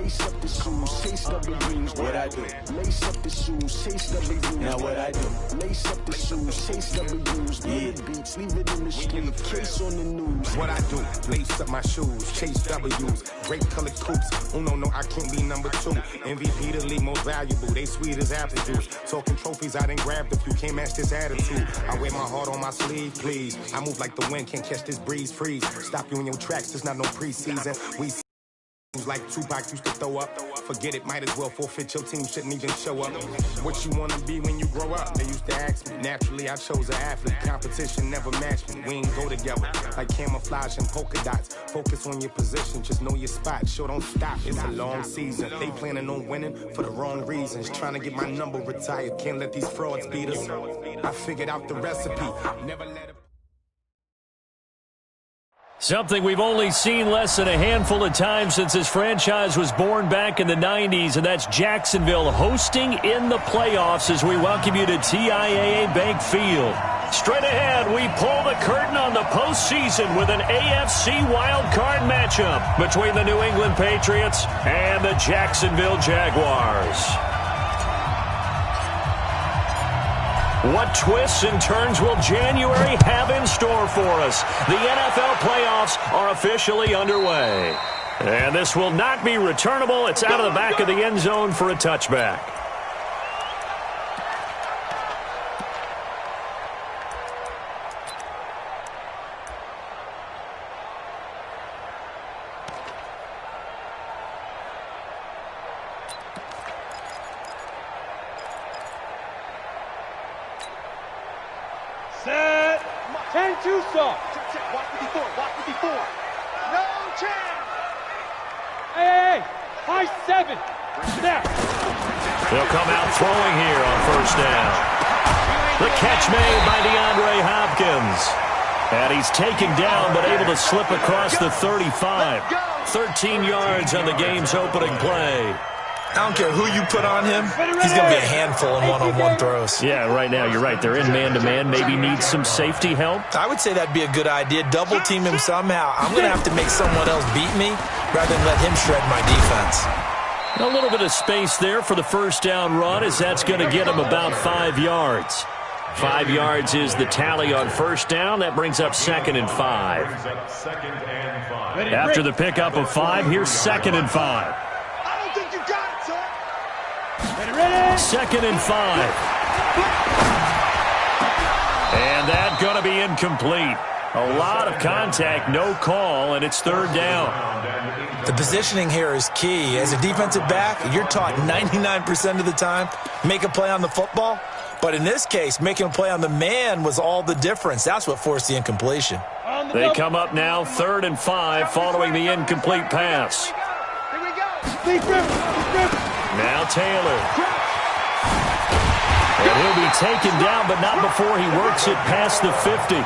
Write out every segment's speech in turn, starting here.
Lace up the shoes, chase W's. What I do? Lace up the shoes, chase W's. Now what I do? Lace up the shoes, chase W's. Good beats, leave it in the street, case on the news. What I do? Lace up my shoes, chase W's. Grape colored coops. Oh no, I can't be number 2. MVP the league most valuable. They sweet as apple juice. Talking trophies, I done grabbed a few. Can't match this attitude. I wear my heart on my sleeve, please. I move like the wind, can't catch this breeze. Freeze. Stop you in your tracks. There's not no preseason. We like Tupac used to throw up. Forget it, might as well forfeit. Your team shouldn't even show up. What you wanna be when you grow up? They used to ask me. Naturally, I chose an athlete. Competition never matched me. We ain't go together like camouflage and polka dots. Focus on your position, just know your spot. Sure, don't stop. It's a long season. They planning on winning for the wrong reasons. Trying to get my number retired. Can't let these frauds beat us. I figured out the recipe. Never let it. Something we've only seen less than a handful of times since this franchise was born back in the 90s, and that's Jacksonville hosting in the playoffs as we welcome you to TIAA Bank Field. Straight ahead, we pull the curtain on the postseason with an AFC wildcard matchup between the New England Patriots and the Jacksonville Jaguars. What twists and turns will January have in store for us? The NFL playoffs are officially underway. And this will not be returnable. It's out of the back of the end zone for a touchback. Set. 10-2 soft. Walk with the 4. No chance. Hey. High 7. Snap. They'll come out throwing here on first down. The catch made by DeAndre Hopkins. And he's taken down but able to slip across the 35. 13 yards on the game's opening play. I don't care who you put on him, he's going to be a handful in one-on-one throws. Yeah, right now, you're right. They're in man-to-man. Maybe needs some safety help. I would say that'd be a good idea. Double-team him somehow. I'm going to have to make someone else beat me rather than let him shred my defense. A little bit of space there for the first down run, as that's going to get him about 5 yards. 5 yards is the tally on first down. That brings up 2nd and 5. After the pickup of 5, here's 2nd and 5. 2nd and 5. And that's going to be incomplete. A lot of contact, no call, and it's 3rd down. The positioning here is key. As a defensive back, you're taught 99% of the time, make a play on the football. But in this case, making a play on the man was all the difference. That's what forced the incompletion. They come up now 3rd and 5 following the incomplete pass. Now Taylor. And he'll be taken down, but not before he works it past the 50.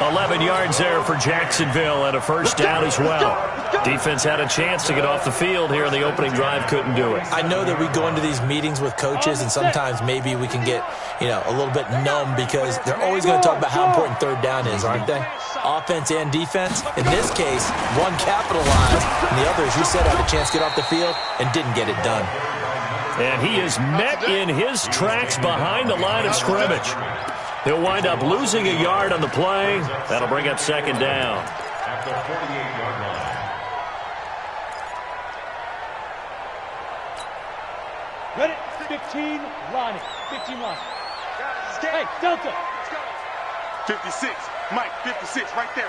11 yards there for Jacksonville and a first down as well. Defense had a chance to get off the field here in the opening drive, couldn't do it. I know that we go into these meetings with coaches, and sometimes maybe we can get, a little bit numb because they're always going to talk about how important 3rd down is, aren't they? Offense and defense. In this case, one capitalized, and the other, as you said, had a chance to get off the field and didn't get it done. And he is met in his tracks behind the line of scrimmage. He'll wind up losing a yard on the play. That'll bring up 2nd down. At the 48-yard line. Ready? 15, Ronnie. 15, Ronnie. Hey, Delta. 56. Mike, 56. Right there.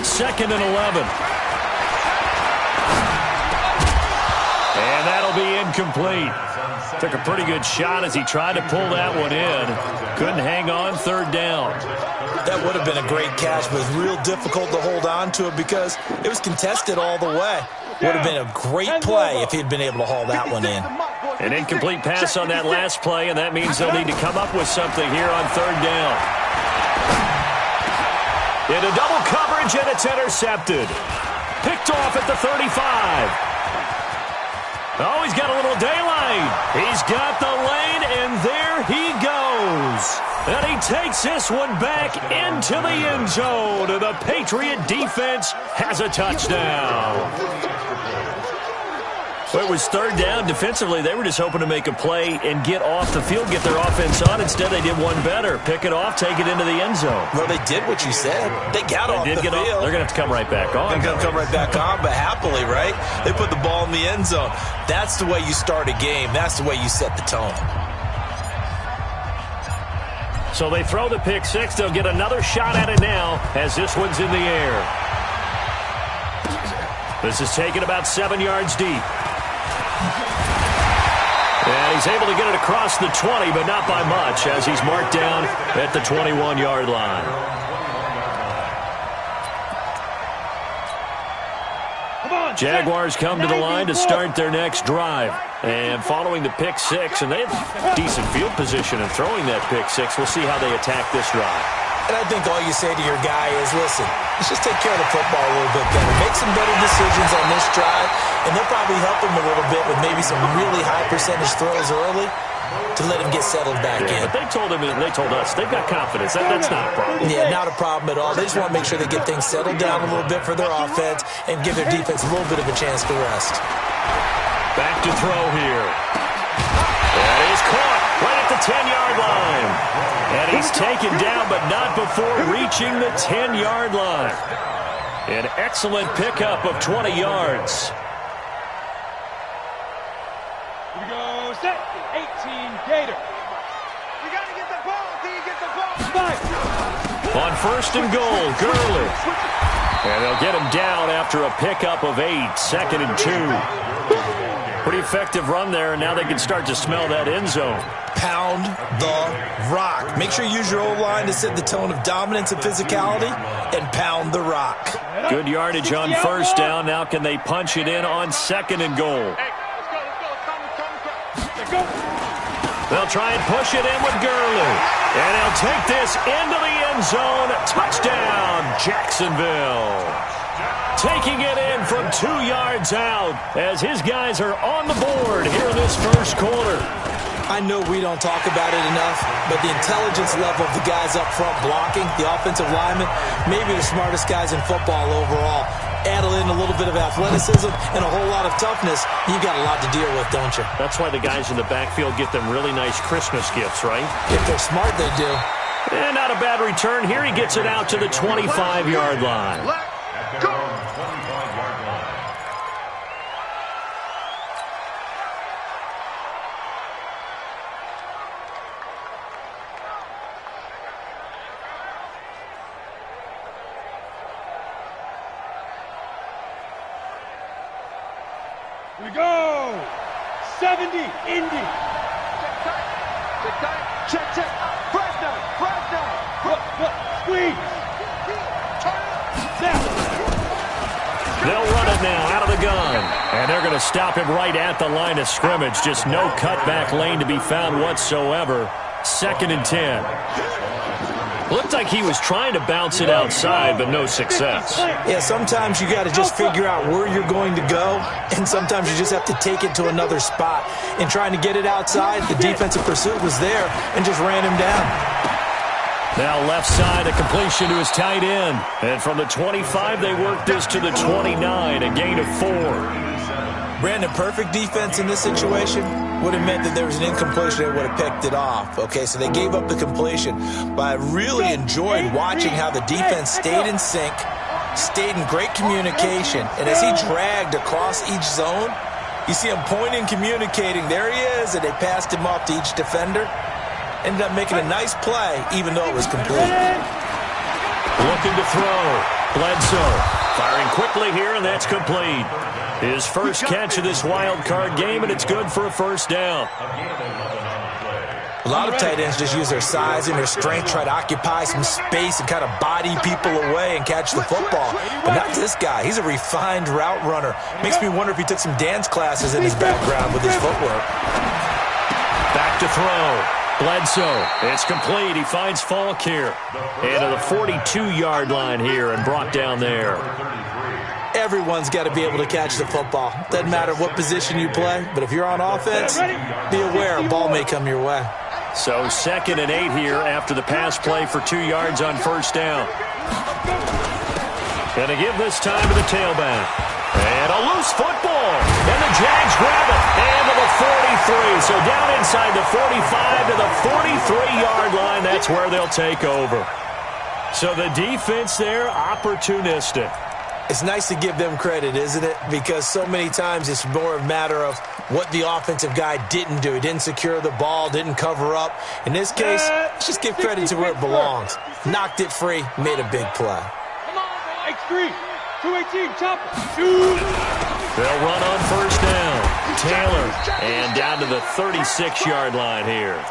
2nd and 11. And that'll be incomplete. Took a pretty good shot as he tried to pull that one in. Couldn't hang on, 3rd down. That would have been a great catch, but it was real difficult to hold on to it because it was contested all the way. Would have been a great play if he'd been able to haul that one in. An incomplete pass on that last play, and that means they'll need to come up with something here on 3rd down. Into double coverage, and it's intercepted. Picked off at the 35. Oh, he's got a little daylight. He's got the lane, and there he goes. And he takes this one back into the end zone. And the Patriot defense has a touchdown. Well, it was third down. Defensively, they were just hoping to make a play and get off the field, get their offense on. Instead, they did one better. Pick it off, take it into the end zone. Well, they did what you said. They got off the field. They're going to have to come right back on. They're going to come right back on, but happily, right? They put the ball in the end zone. That's the way you start a game. That's the way you set the tone. So they throw the pick six. They'll get another shot at it now as this one's in the air. This is taken about 7 yards deep. And he's able to get it across the 20, but not by much, as he's marked down at the 21-yard line. Jaguars come to the line to start their next drive. And following the pick six, and they have decent field position in throwing that pick six. We'll see how they attack this drive. And I think all you say to your guy is, listen, let's just take care of the football a little bit better. Make some better decisions on this drive, and they'll probably help him a little bit with maybe some really high percentage throws early to let him get settled back in. But they told us, they've got confidence. That's not a problem. Yeah, not a problem at all. They just want to make sure they get things settled down a little bit for their offense and give their defense a little bit of a chance to rest. Back to throw here. That is caught right at the 10-yard line. And he's taken down, but not before reaching the 10-yard line. An excellent pickup of 20 yards. Here we go, set. 18, Gator. You got to get the ball. Can you get the ball? On first and goal, Gurley. And they'll get him down after a pickup of 8, 2nd and 2. Pretty effective run there, and now they can start to smell that end zone. Pound the rock. Make sure you use your O-line to set the tone of dominance and physicality, and pound the rock. Good yardage on first down. Now can they punch it in on 2nd and goal? They'll try and push it in with Gurley. And they'll take this into the end zone. Touchdown, Jacksonville. Taking it in from 2 yards out as his guys are on the board here in this first quarter. I know we don't talk about it enough, but the intelligence level of the guys up front blocking, the offensive linemen, maybe the smartest guys in football overall. Add in a little bit of athleticism and a whole lot of toughness, you got a lot to deal with, don't you? That's why the guys in the backfield get them really nice Christmas gifts, right? If they're smart, they do. And not a bad return here. He gets it out to the 25-yard line. Let's go. Here we go. 70, Indy. Check. Fresno. Look, squeeze. They'll run it now out of the gun. And they're going to stop him right at the line of scrimmage. Just no cutback lane to be found whatsoever. 2nd and 10. Looked like he was trying to bounce it outside, but no success. Yeah, sometimes you got to just figure out where you're going to go, and sometimes you just have to take it to another spot. In trying to get it outside, the defensive pursuit was there and just ran him down. Now left side, a completion to his tight end. And from the 25, they work this to the 29, a gain of 4. Brandon, perfect defense in this situation would have meant that there was an incompletion and would have picked it off. Okay, so they gave up the completion. But I really enjoyed watching how the defense stayed in sync, stayed in great communication. And as he dragged across each zone, you see him pointing, communicating. There he is, and they passed him off to each defender. Ended up making a nice play, even though it was complete. Looking to throw. Bledsoe firing quickly here, and that's complete. His first catch of this wild card game, and it's good for a first down. A lot of tight ends just use their size and their strength, try to occupy some space and kind of body people away and catch the football. But not this guy. He's a refined route runner. Makes me wonder if he took some dance classes in his background with his footwork. Back to throw. Bledsoe, it's complete. He finds Falk here. And to the 42-yard line here and brought down there. Everyone's got to be able to catch the football. Doesn't matter what position you play, but if you're on offense, be aware a ball may come your way. So 2nd and 8 here after the pass play for 2 yards on first down. Going to give this time to the tailback. And a loose football. And the Jags inside the 45 to the 43-yard line. That's where they'll take over. So the defense there, opportunistic. It's nice to give them credit, isn't it? Because so many times it's more a matter of what the offensive guy didn't do. He didn't secure the ball, didn't cover up. In this case, let's just give credit to where it belongs. Knocked it free, made a big play. Come on, X3, 218, chopper, shoot. They'll run on first down. Taylor, and down to the 36-yard line here.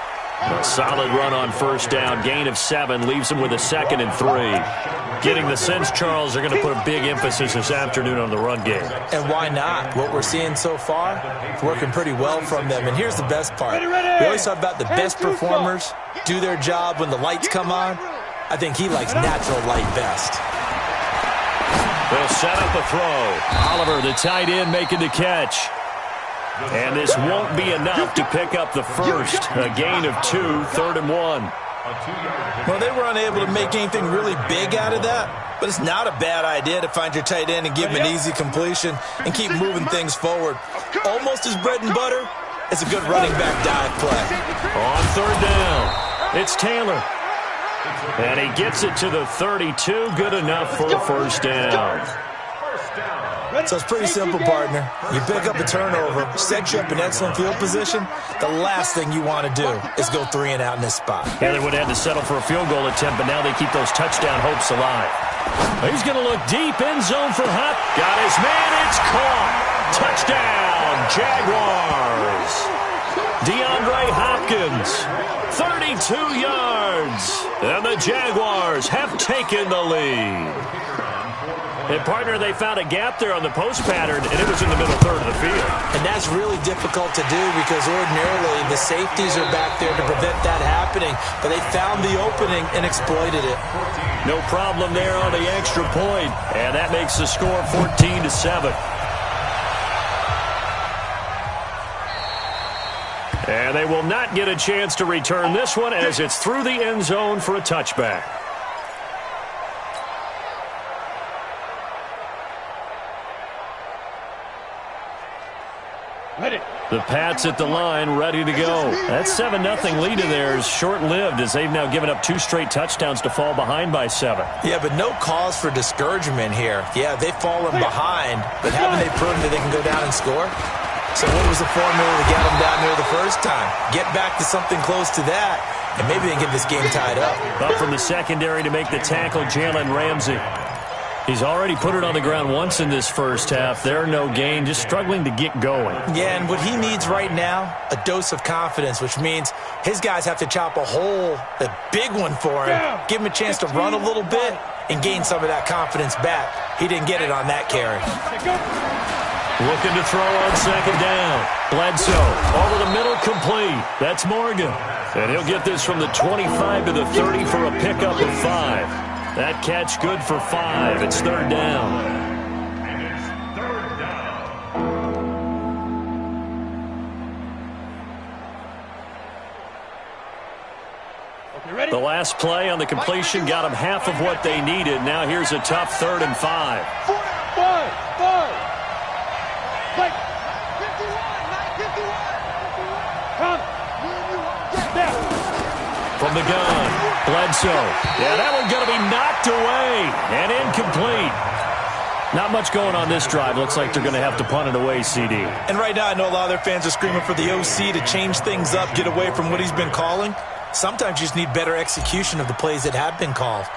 A solid run on first down. Gain of 7 leaves them with a 2nd and 3. Getting the sense, Charles, they're going to put a big emphasis this afternoon on the run game. And why not? What we're seeing so far, it's working pretty well from them. And here's the best part. We always talk about the best performers do their job when the lights come on. I think he likes natural light best. They'll set up a throw. Oliver, the tight end, making the catch. And this won't be enough to pick up the first. A gain of 2, 3rd and 1. Well, they were unable to make anything really big out of that, but it's not a bad idea to find your tight end and give him an easy completion and keep moving things forward. Almost as bread and butter, it's a good running back dive play. On 3rd down, it's Taylor. And he gets it to the 32, good enough for a first down. So it's pretty simple, partner. You pick up a turnover, set you up in excellent field position. The last thing you want to do is go 3 and out in this spot. Yeah, they would have had to settle for a field goal attempt, but now they keep those touchdown hopes alive. He's going to look deep, end zone for Hop. Got his man, it's caught. Touchdown, Jaguars. DeAndre Hopkins, 32 yards. And the Jaguars have taken the lead. And, partner, they found a gap there on the post pattern, and it was in the middle third of the field. And that's really difficult to do because ordinarily the safeties are back there to prevent that happening. But they found the opening and exploited it. No problem there on the extra point. And that makes the score 14-7. And they will not get a chance to return this one as it's through the end zone for a touchback. The Pats at the line, ready to go. That 7-0 lead of theirs short-lived as they've now given up 2 straight touchdowns to fall behind by 7. Yeah, but no cause for discouragement here. Yeah, they've fallen behind, but haven't they proven that they can go down and score? So what was the formula to get them down there the first time? Get back to something close to that, and maybe they can get this game tied up. Up from the secondary to make the tackle, Jalen Ramsey. He's already put it on the ground once in this first half. They're no gain, just struggling to get going. Yeah, and what he needs right now, a dose of confidence, which means his guys have to chop a hole, a big one for him, give him a chance to run a little bit and gain some of that confidence back. He didn't get it on that carry. Looking to throw on second down. Bledsoe over the middle, complete. That's Morgan. And he'll get this from the 25 to the 30 for a pickup of 5. That catch good for 5. It's 3rd down. And it's 3rd down. The last play on the completion got them half of what they needed. Now here's a tough 3rd and 5. From the gun, Bledsoe. Yeah, that one's going to be knocked away and incomplete. Not much going on this drive. Looks like they're going to have to punt it away, CD. And right now I know a lot of their fans are screaming for the OC to change things up, get away from what he's been calling. Sometimes you just need better execution of the plays that have been called.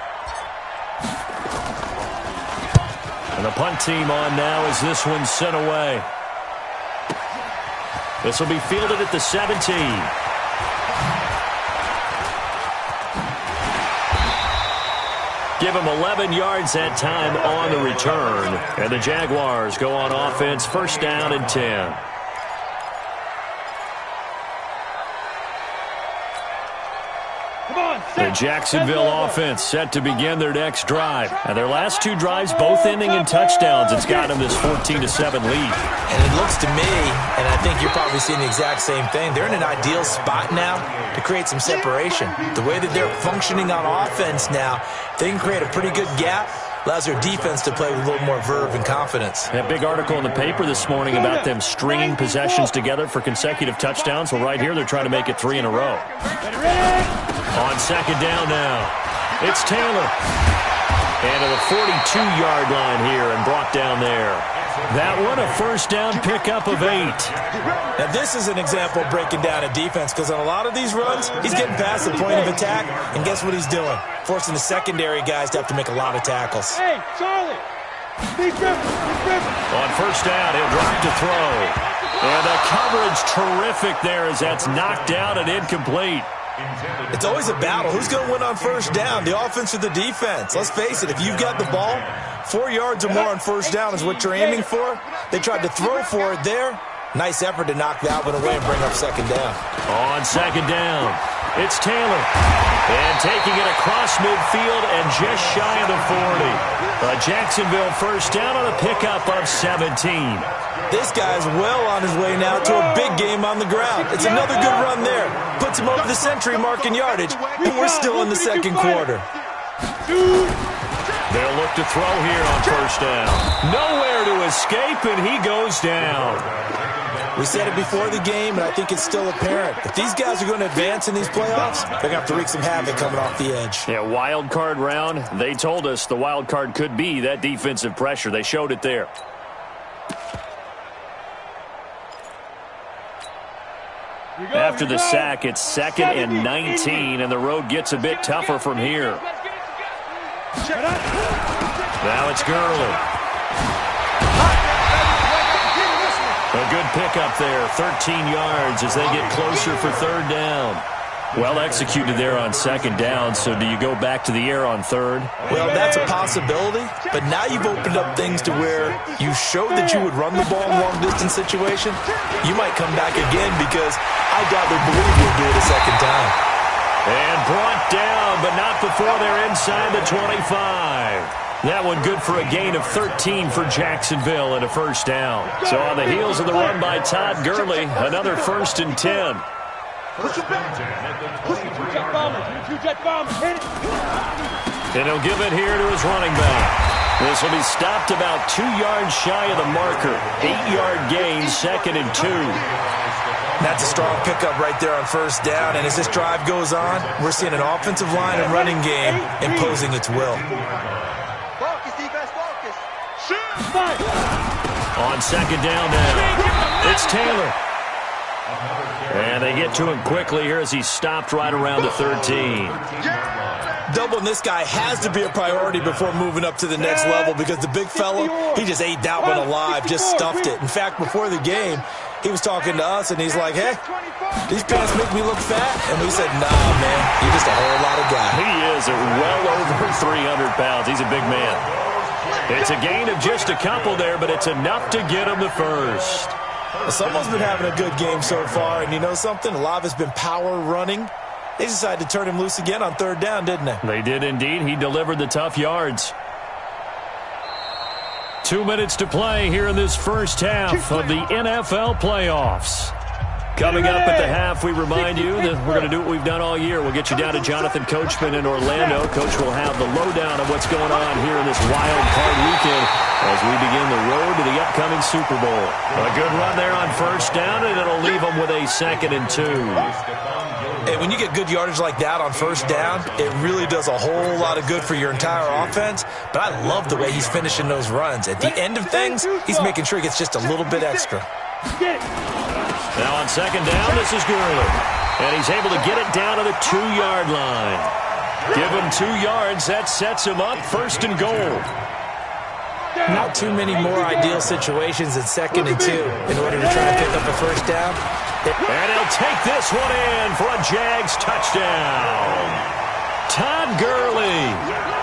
And the punt team on now as this one's sent away. This will be fielded at the 17. Give him 11 yards that time on the return. And the Jaguars go on offense, 1st down and 10. The Jacksonville offense set to begin their next drive. And their last 2 drives both ending in touchdowns. It's got them this 14-7 lead. And it looks to me, and I think you're probably seeing the exact same thing, they're in an ideal spot now to create some separation. The way that they're functioning on offense now, they can create a pretty good gap allows their defense to play with a little more verve and confidence. That big article in the paper this morning about them stringing possessions together for consecutive touchdowns. Well, right here, they're trying to make it 3 in a row. On second down now, it's Taylor. And to the 42-yard line here and brought down there. That one, a first down pickup of 8. Now, this is an example of breaking down a defense, because on a lot of these runs, he's getting past the point of attack, and guess what he's doing? Forcing the secondary guys to have to make a lot of tackles. Hey, Charlie! He's driven. On first down, he'll drop to throw. And the coverage terrific there as that's knocked out and incomplete. It's always a battle. Who's going to win on first down, the offense or the defense? Let's face it, if you've got the ball, 4 yards or more on first down is what you're aiming for. They tried to throw for it there. Nice effort to knock that one away and bring up second down. On second down, it's Taylor. And taking it across midfield and just shy of the 40. A Jacksonville first down on a pickup of 17. This guy's well on his way now to a big game on the ground. It's another good run there. Puts him over the century mark in yardage, and we're still in the second quarter. They'll look to throw here on first down. Nowhere to escape, and he goes down. We said it before the game, and I think it's still apparent. If these guys are going to advance in these playoffs, they're going to have to wreak some havoc coming off the edge. Yeah, wild card round. They told us the wild card could be that defensive pressure. They showed it there. After the sack, it's 2nd and 19, and the road gets a bit tougher from here. Now it's Gurley. A good pickup there, 13 yards as they get closer for third down. Well executed there on second down, so do you go back to the air on third? Well, that's a possibility, but now you've opened up things to where you showed that you would run the ball in a long-distance situation. You might come back again because I doubt they believe you'll do it a second time. And brought down, but not before they're inside the 25. That one good for a gain of 13 for Jacksonville and a first down. So on the heels of the run by Todd Gurley, another 1st and 10. And he'll give it here to his running back. This will be stopped about 2 yards shy of the marker. 8-yard gain, 2nd and 2. That's a strong pickup right there on first down, and as this drive goes on, we're seeing an offensive line and running game imposing its will. Focus, defense, focus. On second down now, it's Taylor. And they get to him quickly here as he's stopped right around the 13. Doubling this guy has to be a priority before moving up to the next level, because the big fella, he just ate that one alive, just stuffed it. In fact, before the game, he was talking to us, and he's like, hey, these pants make me look fat. And we said, nah, man, you're just a whole lot of guy. He is well over 300 pounds. He's a big man. It's a gain of just a couple there, but it's enough to get him the first. Well, someone's been having a good game so far, and you know something? A lot of it's been power running. They decided to turn him loose again on third down, didn't they? They did indeed. He delivered the tough yards. 2 minutes to play here in this first half of the NFL playoffs. Coming up at the half, we remind you that we're going to do what we've done all year. We'll get you down to Jonathan Coachman in Orlando. Coach will have the lowdown of what's going on here in this wild card weekend as we begin the road to the upcoming Super Bowl. A good run there on first down, and it'll leave them with a 2nd and 2. And when you get good yardage like that on first down, it really does a whole lot of good for your entire offense. But I love the way he's finishing those runs. At the end of things, he's making sure he gets just a little bit extra. Now on second down, this is Gurley. And he's able to get it down to the 2-yard line. Give him 2 yards. That sets him up 1st and goal. Not too many more ideal situations than 2nd and 2 in order to try and pick up a first down. And he'll take this one in for a Jags touchdown. Todd Gurley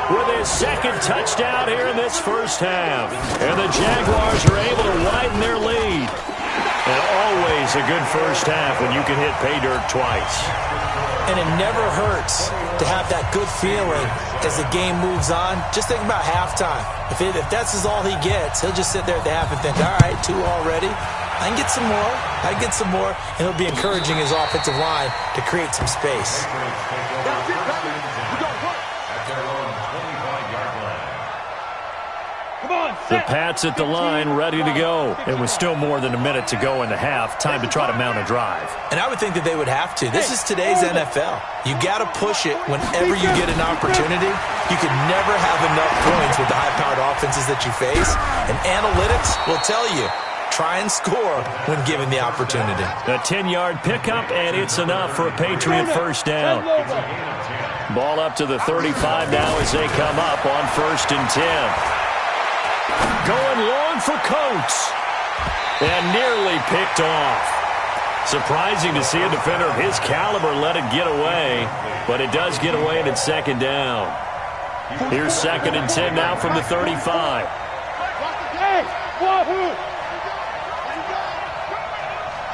with his 2nd touchdown here in this first half. And the Jaguars are able to widen their lead. And always a good first half when you can hit pay dirt twice. And it never hurts to have that good feeling as the game moves on. Just think about halftime. If that's all he gets, he'll just sit there at the half and think, all right, 2 already. I can get some more. I can get some more. And he'll be encouraging his offensive line to create some space. The Pats at the line, ready to go. It was still more than a minute to go in the half. Time to try to mount a drive. And I would think that they would have to. This is today's NFL. You got to push it whenever you get an opportunity. You can never have enough points with the high-powered offenses that you face. And analytics will tell you, try and score when given the opportunity. A 10-yard pickup, and it's enough for a Patriot first down. Ball up to the 35 now as they come up on 1st and 10. Going long for Coates. And nearly picked off. Surprising to see a defender of his caliber let it get away. But it does get away and it's 2nd down. Here's 2nd and 10 now from the 35.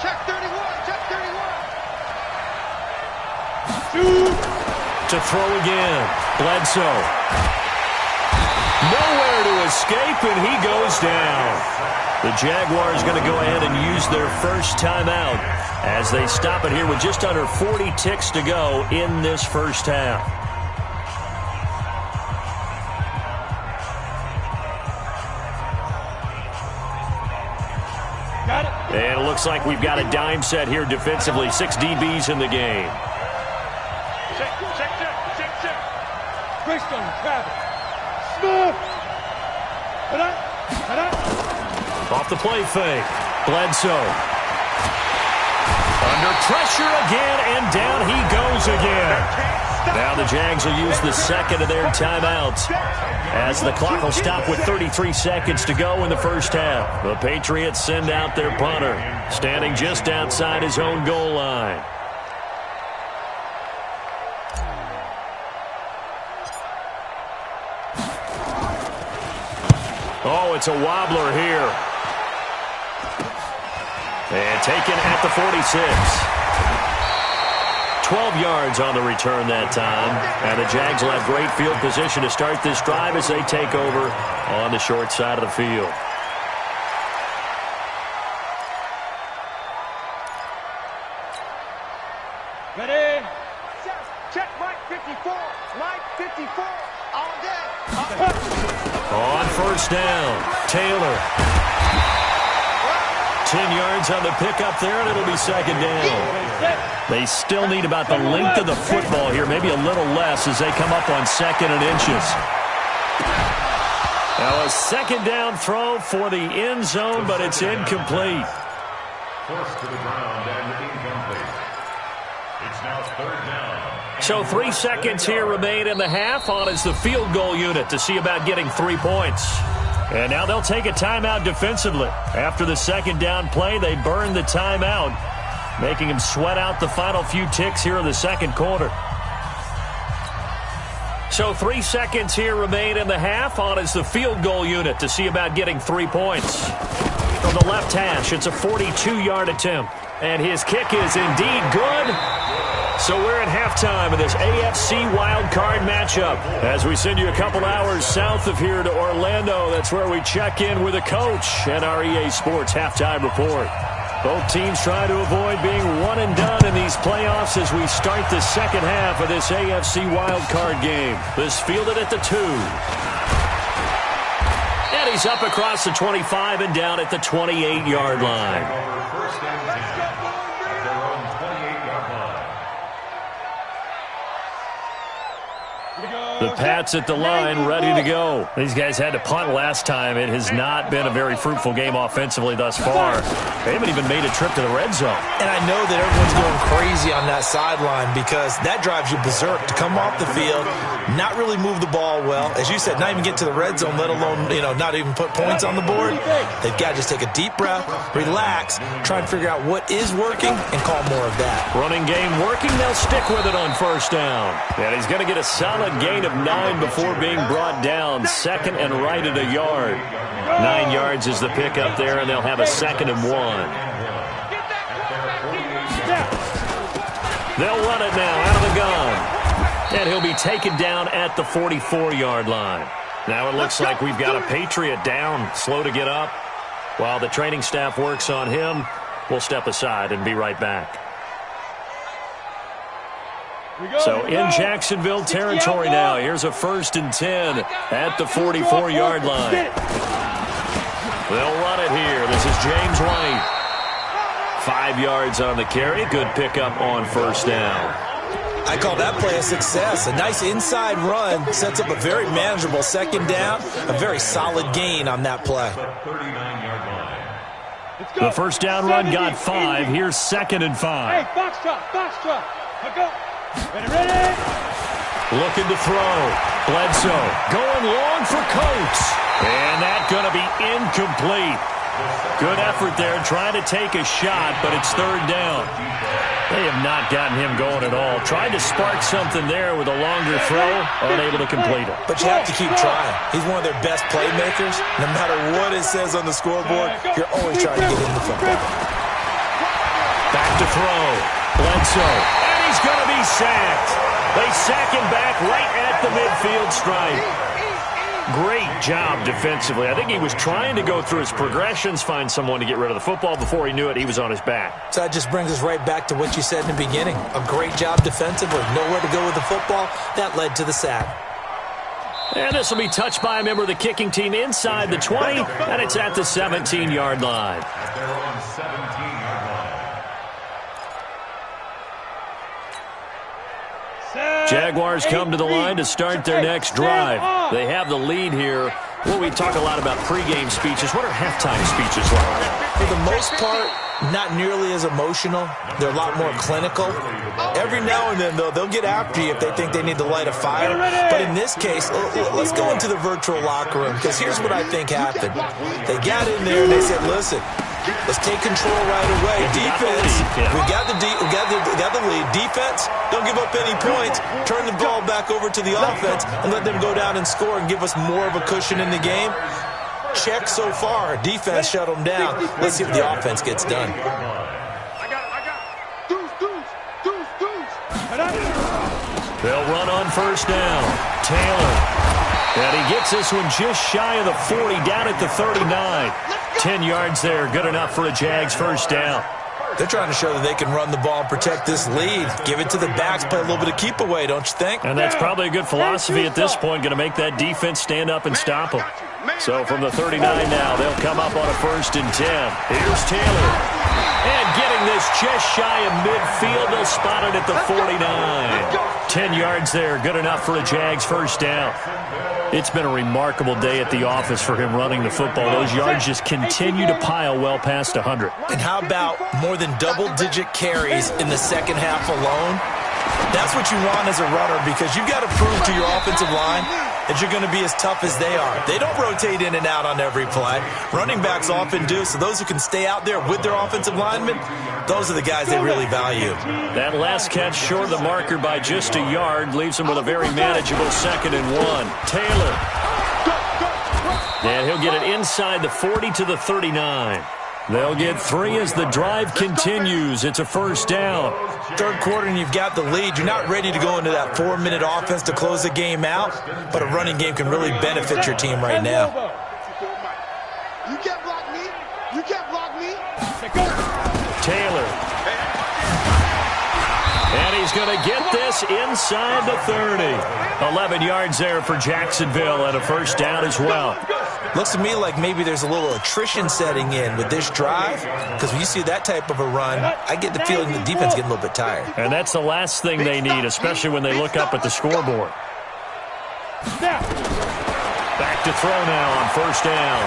Check 31, check 31. To throw again. Bledsoe. Nowhere to escape, and he goes down. The Jaguars going to go ahead and use their first timeout as they stop it here with just under 40 ticks to go in this first half. Got it. And it looks like we've got a dime set here defensively. 6 DBs in the game. Check. Greystone, Travis. Smith. Off the play fake. Bledsoe. Under pressure again, and down he goes again. Now the Jags will use the second of their timeouts as the clock will stop with 33 seconds to go in the first half. The Patriots send out their punter, standing just outside his own goal line. Oh, it's a wobbler here. And taken at the 46. 12 yards on the return that time. And the Jags will have great field position to start this drive as they take over on the short side of the field. Ready? Check Mike 54. Mike 54. All day. On 1st down, Taylor. 10 yards on the pickup there, and it'll be 2nd down. They still need about the length of the football here, maybe a little less as they come up on 2nd and inches. Now a 2nd down throw for the end zone, but it's incomplete. Forced to the ground and incomplete. It's now 3rd down. So 3 seconds here remain in the half. On is the field goal unit to see about getting 3 points. And now they'll take a timeout defensively. After the 2nd down play, they burn the timeout, making them sweat out the final few ticks here in the 2nd quarter. So 3 seconds here remain in the half. On is the field goal unit to see about getting 3 points. From the left hash, it's a 42-yard attempt. And his kick is indeed good. So we're at halftime of this AFC wildcard matchup. As we send you a couple hours south of here to Orlando, that's where we check in with a coach and our EA Sports halftime report. Both teams try to avoid being one and done in these playoffs as we start the 2nd half of this AFC wildcard game. This fielded at the 2. And he's up across the 25 and down at the 28-yard line. The Pats at the line, ready to go. These guys had to punt last time. It has not been a very fruitful game offensively thus far. They haven't even made a trip to the red zone. And I know that everyone's going crazy on that sideline because that drives you berserk to come off the field, not really move the ball well. As you said, not even get to the red zone, let alone, not even put points on the board. They've got to just take a deep breath, relax, try and figure out what is working and call more of that. Running game working. They'll stick with it on 1st down. And he's going to get a solid gain of 9 before being brought down. 2nd and right at a yard. 9 yards is the pickup there, and they'll have a 2nd and 1. They'll run it now out of the gun. And he'll be taken down at the 44-yard line. Now it looks like we've got a Patriot down, slow to get up. While the training staff works on him, we'll step aside and be right back. So in Jacksonville territory now. Here's a 1st and 10 at the 44-yard line. They'll run it here. This is James White. 5 yards on the carry. Good pickup on first down. I call that play a success. A nice inside run sets up a very manageable second down. A very solid gain on that play. The first down run got 5. Here's 2nd and 5. Hey, box drop. Go. Ready. Looking to throw. Bledsoe going long for Coates. And that's going to be incomplete. Good effort there trying to take a shot, but it's 3rd down. They have not gotten him going at all. Tried to spark something there with a longer throw, unable to complete it. But you have to keep trying. He's one of their best playmakers. No matter what it says on the scoreboard, you're always trying to get him the football. Back to throw. Bledsoe. And he's going to be sacked. They sack him back right at the midfield stripe. Great job defensively. I think he was trying to go through his progressions, find someone to get rid of the football. Before he knew it, he was on his back. So that just brings us right back to what you said in the beginning. A great job defensively. Nowhere to go with the football. That led to the sack. And this will be touched by a member of the kicking team inside the 20, and it's at the 17-yard line. They're on 17-yard line. Jaguars come to the line to start their next drive. They have the lead here. Well, we talk a lot about pregame speeches. What are halftime speeches like? For the most part, not nearly as emotional. They're a lot more clinical. Every now and then, though, they'll get after you if they think they need to light a fire. But in this case, let's go into the virtual locker room, because here's what I think happened. They got in there and they said, listen, let's take control right away. Defense, we got the lead. Defense, don't give up any points. Turn the ball back over to the offense and let them go down and score and give us more of a cushion in the game. Check so far. Defense shut them down. Let's see if the offense gets done. I got it. Deuce. They'll run on first down. Taylor. And he gets this one just shy of the 40, down at the 39. 10 yards there, good enough for a Jags first down. They're trying to show that they can run the ball and protect this lead. Give it to the backs, play a little bit of keep away, don't you think? And that's probably a good philosophy at this point, going to make that defense stand up and stop them. So from the 39 now, they'll come up on a 1st and 10. Here's Taylor. And getting this just shy of midfield, they'll spot it at the 49. 10 yards there, good enough for a Jags first down. It's been a remarkable day at the office for him running the football. Those yards just continue to pile well past 100. And how about more than double-digit carries in the second half alone? That's what you want as a runner, because you've got to prove to your offensive line that you're going to be as tough as they are. They don't rotate in and out on every play. Running backs often do, so those who can stay out there with their offensive linemen, those are the guys they really value. That last catch short of the marker by just a yard leaves him with a very manageable 2nd and 1. Taylor. And he'll get it inside the 40 to the 39. They'll get 3 as the drive continues. It's a first down. Third quarter and you've got the lead. You're not ready to go into that 4-minute offense to close the game out, but a running game can really benefit your team right now. You can't block me. Taylor. And he's going to get this inside the 30. 11 yards there for Jacksonville and a first down as well. Looks to me like maybe there's a little attrition setting in with this drive, because when you see that type of a run, I get the feeling the defense getting a little bit tired. And that's the last thing they need, especially when they look up at the scoreboard. Back to throw now on first down.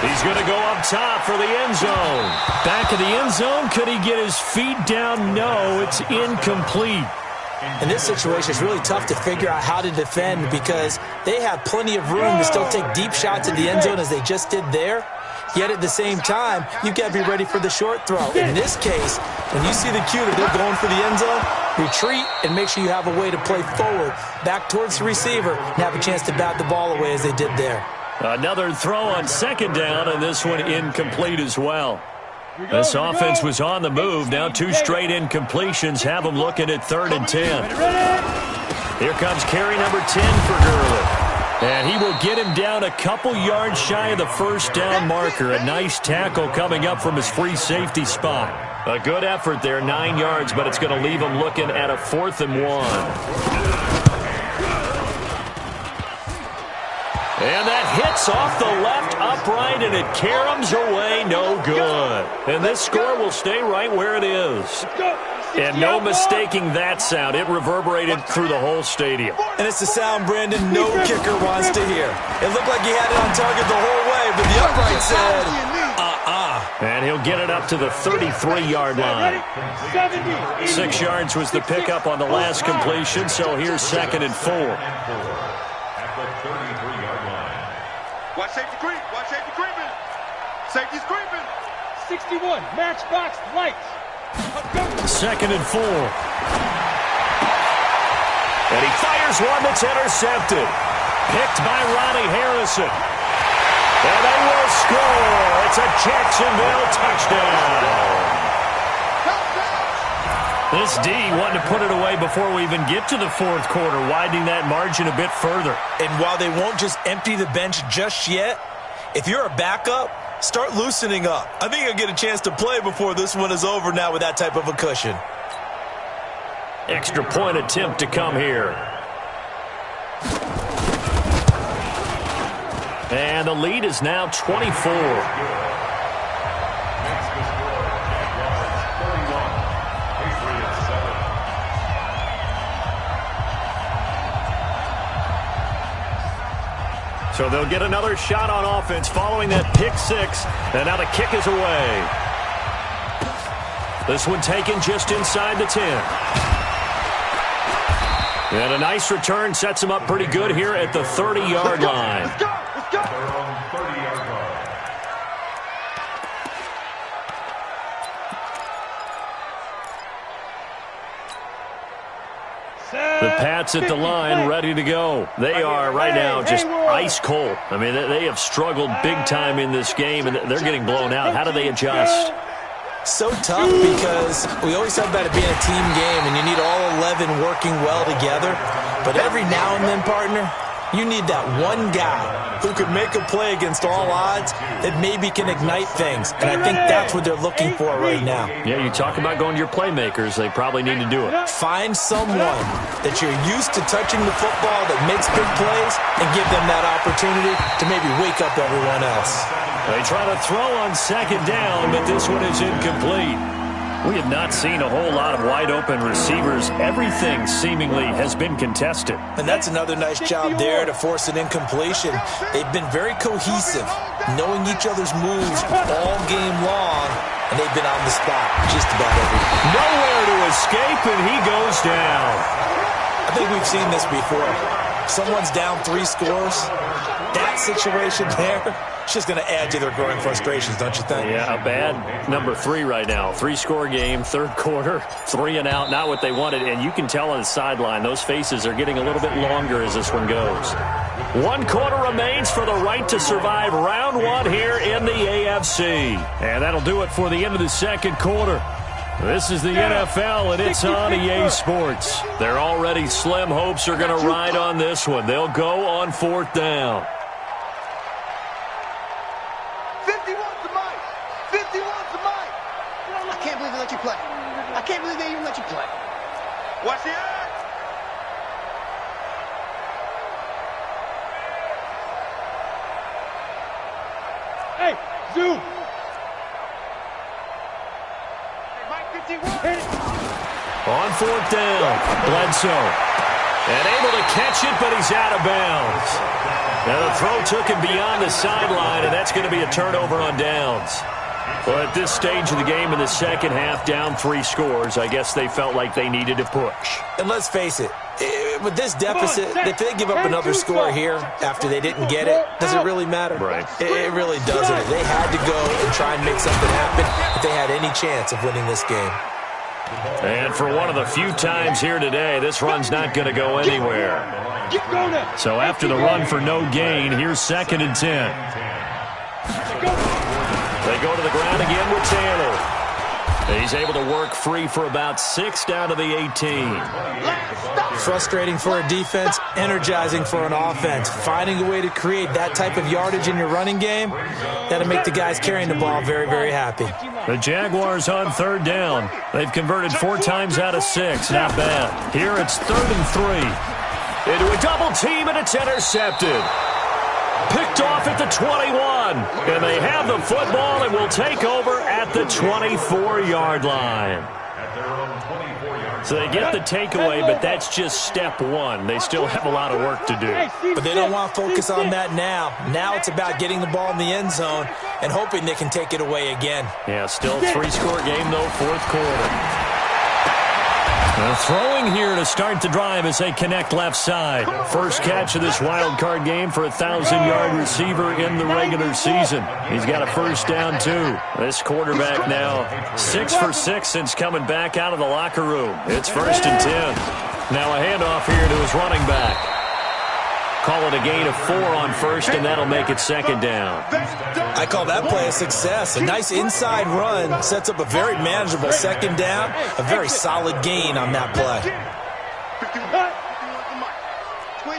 He's going to go up top for the end zone. Back of the end zone. Could he get his feet down? No, it's incomplete. In this situation, it's really tough to figure out how to defend, because they have plenty of room to still take deep shots at the end zone as they just did there. Yet at the same time, you've got to be ready for the short throw. In this case, when you see the cue that they're going for the end zone, retreat and make sure you have a way to play forward, back towards the receiver, and have a chance to bat the ball away as they did there. Another throw on 2nd down, and this one incomplete as well. This offense was on the move. Now 2 straight incompletions have them looking at 3rd and 10. Here comes carry number 10 for Gurley. And he will get him down a couple yards shy of the first down marker. A nice tackle coming up from his free safety spot. A good effort there, 9 yards, but it's going to leave him looking at a 4th and 1. And that hits off the left upright, and it caroms away, no good. And this score will stay right where it is. And no mistaking that sound. It reverberated through the whole stadium. And it's the sound, Brandon, no kicker wants to hear. It looked like he had it on target the whole way, but the upright said, And he'll get it up to the 33-yard line. 6 yards was the pickup on the last completion, so here's 2nd and 4. At the 33-yard line. Watch safety creep. Watch safety creeping. Safety's creeping. 61, matchbox lights. 2nd and 4. And he fires one that's intercepted. Picked by Ronnie Harrison. And they will score. It's a Jacksonville touchdown. This D wanting to put it away before we even get to the 4th quarter, widening that margin a bit further. And while they won't just empty the bench just yet, if you're a backup, start loosening up. I think you'll get a chance to play before this one is over now with that type of a cushion. Extra point attempt to come here. And the lead is now 24. So they'll get another shot on offense following that pick 6. And now the kick is away. This one taken just inside the 10. And a nice return sets him up pretty good here at the 30-yard line. Let's go. Let's go. They're on 30-yard line. The Pats at the line, ready to go. They are right now just ice cold. I mean, they have struggled big time in this game, and they're getting blown out. How do they adjust? So tough because we always talk about it being a team game, and you need all 11 working well together. But every now and then, partner, you need that one guy who could make a play against all odds that maybe can ignite things. And I think that's what they're looking for right now. Yeah, you talk about going to your playmakers. They probably need to do it. Find someone that you're used to touching the football that makes big plays and give them that opportunity to maybe wake up everyone else. They try to throw on 2nd down, but this one is incomplete. We have not seen a whole lot of wide-open receivers. Everything seemingly has been contested. And that's another nice job there to force an incompletion. They've been very cohesive, knowing each other's moves all game long, and they've been on the spot just about every time. Nowhere to escape, and he goes down. I think we've seen this before. Someone's down 3 scores. That situation there, it's just going to add to their growing frustrations, don't you think? Yeah, a bad number 3 right now. 3-score game, 3rd quarter, 3 and out, not what they wanted. And you can tell on the sideline, those faces are getting a little bit longer as this one goes. 1 quarter remains for the right to survive round 1 here in the AFC. And that'll do it for the end of the 2nd quarter. This is the NFL, and it's on EA Sports. Their already slim hopes are going to ride on this one. They'll go on 4th down. 51's the mic. 51's the mic. I can't believe they let you play. I can't believe they even let you play. Watch the eye. Hey, zoom. On 4th down, Bledsoe. And able to catch it, but he's out of bounds. Now the throw took him beyond the sideline, and that's going to be a turnover on downs. Well, at this stage of the game in the 2nd half, down 3 scores, I guess they felt like they needed to push. And let's face it, with this deficit, if they give up another score here after they didn't get it, does it really matter? Right. It really doesn't. They had to go and try and make something happen if they had any chance of winning this game. And for one of the few times here today, this run's not going to go anywhere. So after the run for no gain, here's 2nd and 10. They go to the ground again with Taylor. He's able to work free for about 6 down to the 18. Frustrating for a defense, energizing for an offense. Finding a way to create that type of yardage in your running game, that'll make the guys carrying the ball very, very happy. The Jaguars on 3rd down. They've converted 4 times out of 6. Not bad. Here it's 3rd and 3. Into a double team, and it's intercepted. Picked off at the 21. And they have the football and will take over at the 24-yard line. So they get the takeaway, but that's just step one. They still have a lot of work to do. But they don't want to focus on that now. Now it's about getting the ball in the end zone and hoping they can take it away again. Yeah, still three-score game, though, fourth quarter. Throwing here to start the drive as they connect left side. First catch of this wild card game for a 1,000-yard receiver in the regular season. He's got a first down, too. This quarterback now 6 for 6 since coming back out of the locker room. It's 1st and 10. Now a handoff here to his running back. Call it a gain of 4 on first, and that'll make it 2nd down. I call that play a success. A nice inside run sets up a very manageable 2nd down. A very solid gain on that play.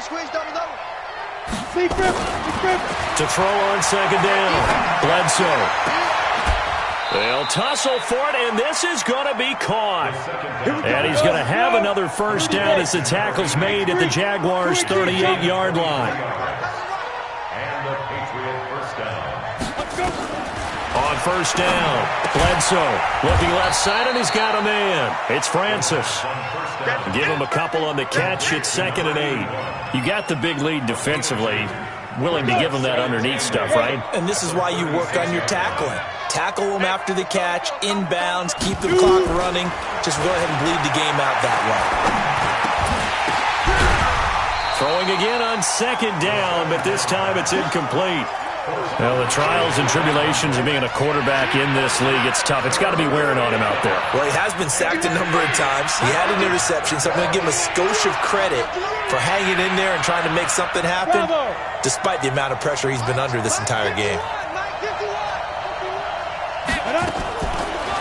Squeeze, double. To throw on 2nd down. Bledsoe. They'll tussle for it, and this is going to be caught. And he's going to have another first down as the tackle's made at the Jaguars' 38-yard line. And the Patriot first down. On first down, Bledsoe looking left side, and he's got a man. It's Francis. Give him a couple on the catch. It's 2nd and 8. You got the big lead defensively. Willing to give him that underneath stuff, right? And this is why you work on your tackling. Tackle them after the catch, inbounds, keep the clock running. Just go ahead and bleed the game out that way. Throwing again on 2nd down, but this time it's incomplete. Well, the trials and tribulations of being a quarterback in this league, it's tough. It's got to be wearing on him out there. Well, he has been sacked a number of times. He had an interception, so I'm going to give him a skosh of credit for hanging in there and trying to make something happen, despite the amount of pressure he's been under this entire game.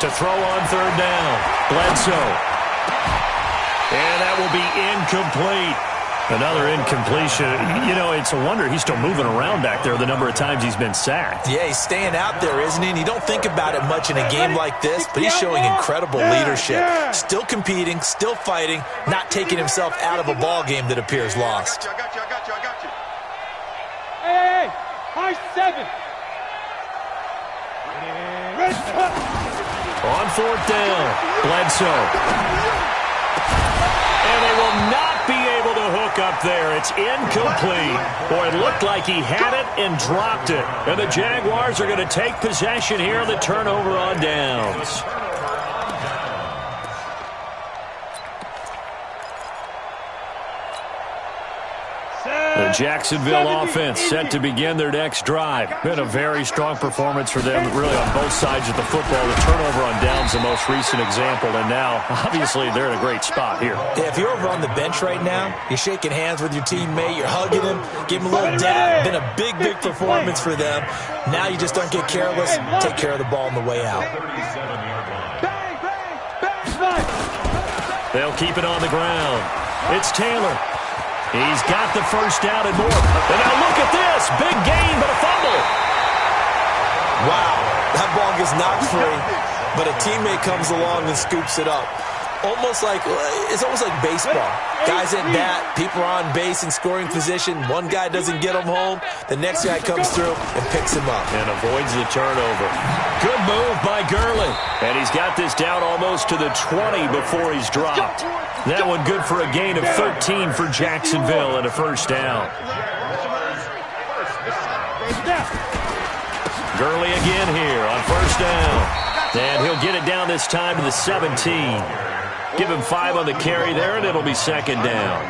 To throw on 3rd down, Bledsoe. And that will be incomplete. Another incompletion. You know, it's a wonder he's still moving around back there the number of times he's been sacked. Yeah, he's staying out there, isn't he? And you don't think about it much in a game like this, but he's showing incredible leadership. Still competing, still fighting, not taking himself out of a ball game that appears lost. I got you. Hey, high 7. On 4th down, Bledsoe. And they will not be able to hook up there. It's incomplete. Boy, it looked like he had it and dropped it. And the Jaguars are going to take possession here on the turnover on downs. The Jacksonville offense set to begin their next drive. Been a very strong performance for them, really on both sides of the football. The turnover on downs, the most recent example, and now, obviously, they're in a great spot here. Yeah, if you're over on the bench right now, you're shaking hands with your teammate, you're hugging him, give him a little dab. Been a big performance for them. Now you just don't get careless, take care of the ball on the way out. They'll keep it on the ground. It's Taylor. He's got the first down and more. And now look at this. Big gain, but a fumble. Wow, that ball gets knocked free, but a teammate comes along and scoops it up. It's almost like baseball. Guys at bat, people are on base in scoring position. One guy doesn't get him home. The next guy comes through and picks him up. And avoids the turnover. Good move by Gurley. And he's got this down almost to the 20 before he's dropped. That one good for a gain of 13 for Jacksonville and a first down. Gurley again here on first down. And he'll get it down this time to the 17. Give him 5 on the carry there, and it'll be 2nd down.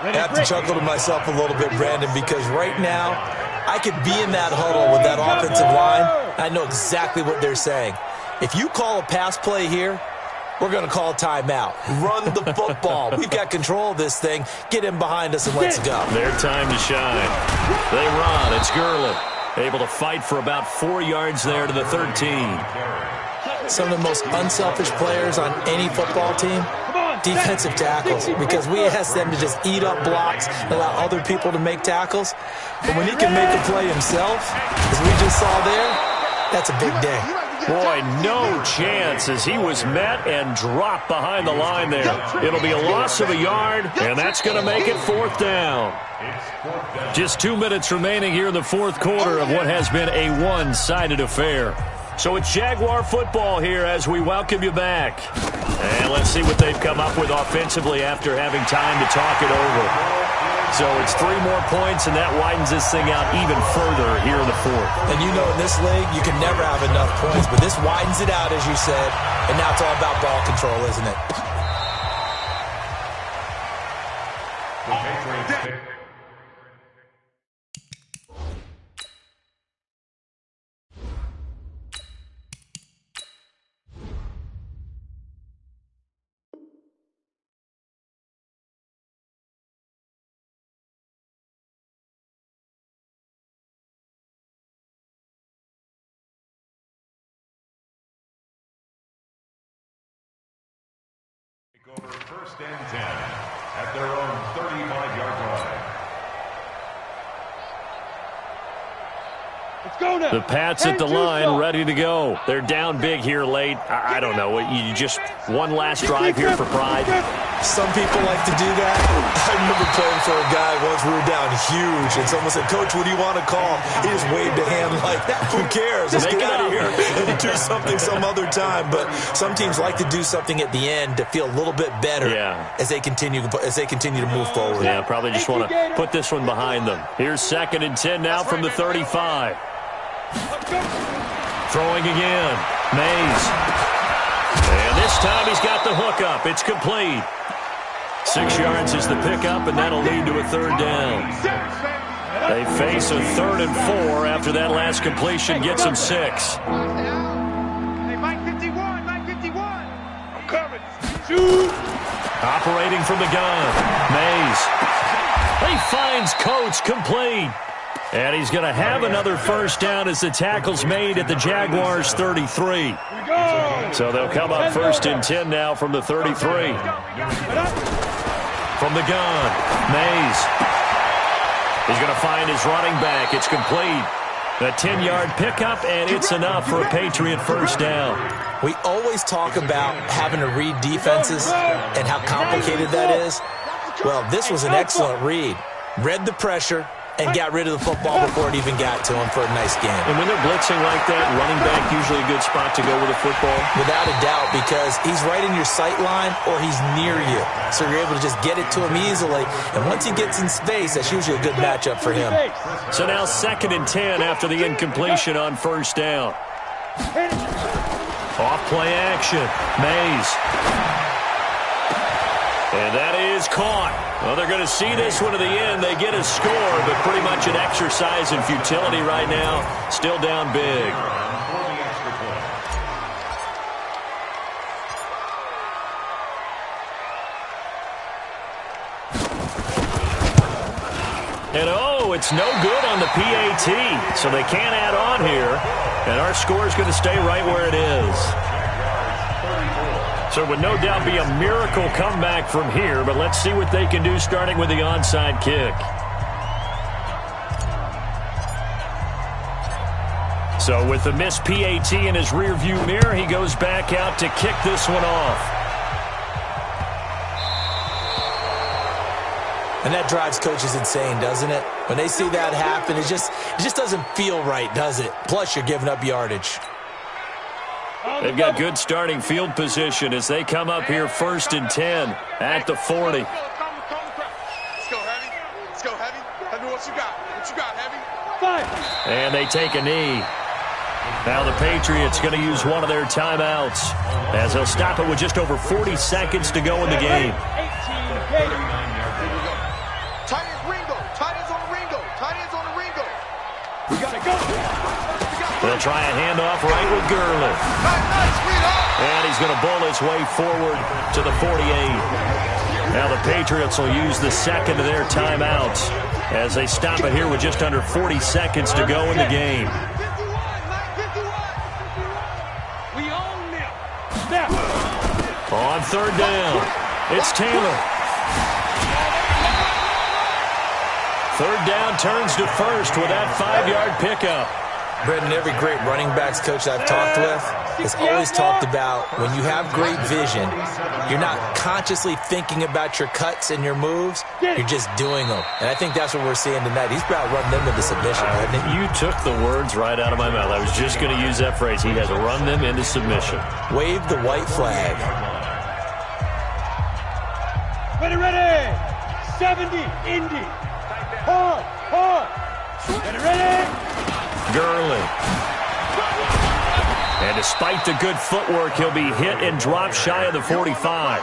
I have to chuckle to myself a little bit, Brandon, because right now I could be in that huddle with that offensive line. I know exactly what they're saying. If you call a pass play here, we're going to call a timeout. Run the football. We've got control of this thing. Get in behind us and let's go. Their time to shine. They run. It's Gurley. Able to fight for about 4 yards there to the 13. Some of the most unselfish players on any football team, defensive tackles, because we ask them to just eat up blocks and allow other people to make tackles. But when he can make a play himself, as we just saw there, that's a big day. Boy, no chance as he was met and dropped behind the line there. It'll be a loss of a yard, and that's going to make it 4th down. Just 2 minutes remaining here in the 4th quarter of what has been a one-sided affair. So it's Jaguar football here as we welcome you back. And let's see what they've come up with offensively after having time to talk it over. So it's 3 more points, and that widens this thing out even further here in the 4th. And you know in this league, you can never have enough points, but this widens it out, as you said, and now it's all about ball control, isn't it? The Patriots pick. Over 1st and 10 at their own 35-yard line. Let's go now. The Pats at the line, ready to go. They're down big here late. I don't know. You just one last drive here for pride. Some people like to do that. I remember playing for a guy once we were down huge, and someone said, "Coach, what do you want to call?" He just waved a hand like, who cares? Let's get out of here and do something some other time. But some teams like to do something at the end to feel a little bit better as they continue to move forward. Yeah, probably just want to put this one behind them. Here's 2nd and 10 now from the 35. Throwing again. Mays. And this time he's got the hook up. It's complete. 6 yards is the pickup, and that'll lead to a 3rd down. They face a 3rd and 4 after that last completion gets them 6. Hey, Mike 51, Mike 51. I'm coming. Shoot. Operating from the gun. Mays. He finds Coates complete. And he's going to have another 1st down as the tackle's made at the Jaguars' 33. So they'll come up 1st and 10 now from the 33. From the gun, Mays. He's going to find his running back. It's complete. A 10-yard pickup, and it's enough for a Patriot 1st down. We always talk about having to read defenses and how complicated that is. Well, this was an excellent read. Read the pressure and got rid of the football before it even got to him for a nice game. And when they're blitzing like that, running back usually a good spot to go with the football? Without a doubt, because he's right in your sight line or he's near you. So you're able to just get it to him easily. And once he gets in space, that's usually a good matchup for him. So now 2nd and 10 after the incompletion on 1st down. Off play action. Mays. And that is caught. Well, they're going to see this one to the end. They get a score, but pretty much an exercise in futility right now. Still down big. And it's no good on the PAT, so they can't add on here. And our score is going to stay right where it is. So it would no doubt be a miracle comeback from here, but let's see what they can do starting with the onside kick. So with the missed PAT in his rearview mirror, he goes back out to kick this one off. And that drives coaches insane, doesn't it? When they see that happen, it just doesn't feel right, does it? Plus, you're giving up yardage. They've got good starting field position as they come up here 1st and 10 at the 40. Let's go, Heavy. Let's go, Heavy. Heavy, what you got? What you got, Heavy? And they take a knee. Now the Patriots going to use one of their timeouts as they'll stop it with just over 40 seconds to go in the game. Tight ends Ringo. Tight ends on the Ringo. Tight ends on the Ringo. We got to go. They'll try a handoff right with Gurley. And he's going to bull his way forward to the 48. Now the Patriots will use the second of their timeouts as they stop it here with just under 40 seconds to go in the game. We own them. Snap. On 3rd down, it's Taylor. 3rd down turns to 1st with that 5-yard pickup. Brendan, every great running backs coach I've talked with has always talked about when you have great vision, you're not consciously thinking about your cuts and your moves, you're just doing them. And I think that's what we're seeing tonight. He's about to run them into submission, hasn't he? You took the words right out of my mouth. I was just going to use that phrase. He has run them into submission. Wave the white flag. Ready. 70, Indy. Hard. Ready. Gurley. And despite the good footwork, he'll be hit and dropped shy of the 45.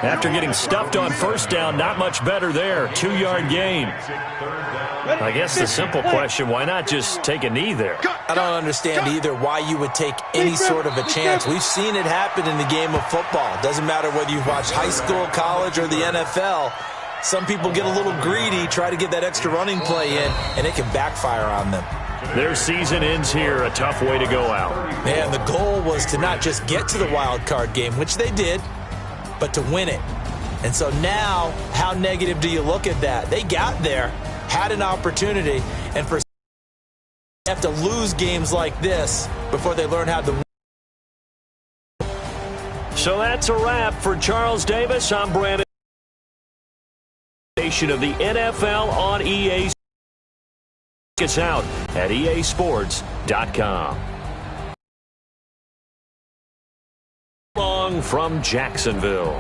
After getting stuffed on first down, not much better there. 2-yard gain. I guess the simple question, why not just take a knee there? I don't understand either why you would take any sort of a chance. We've seen it happen in the game of football. It doesn't matter whether you watch high school, college, or the NFL. Some people get a little greedy, try to get that extra running play in, and it can backfire on them. Their season ends here, a tough way to go out. Man, the goal was to not just get to the wild card game, which they did, but to win it. And so now, how negative do you look at that? They got there, had an opportunity, and for they have to lose games like this before they learn how to win. So that's a wrap for Charles Davis. I'm Brandon. Of the NFL on EA. Check us out at easports.com. Long from Jacksonville.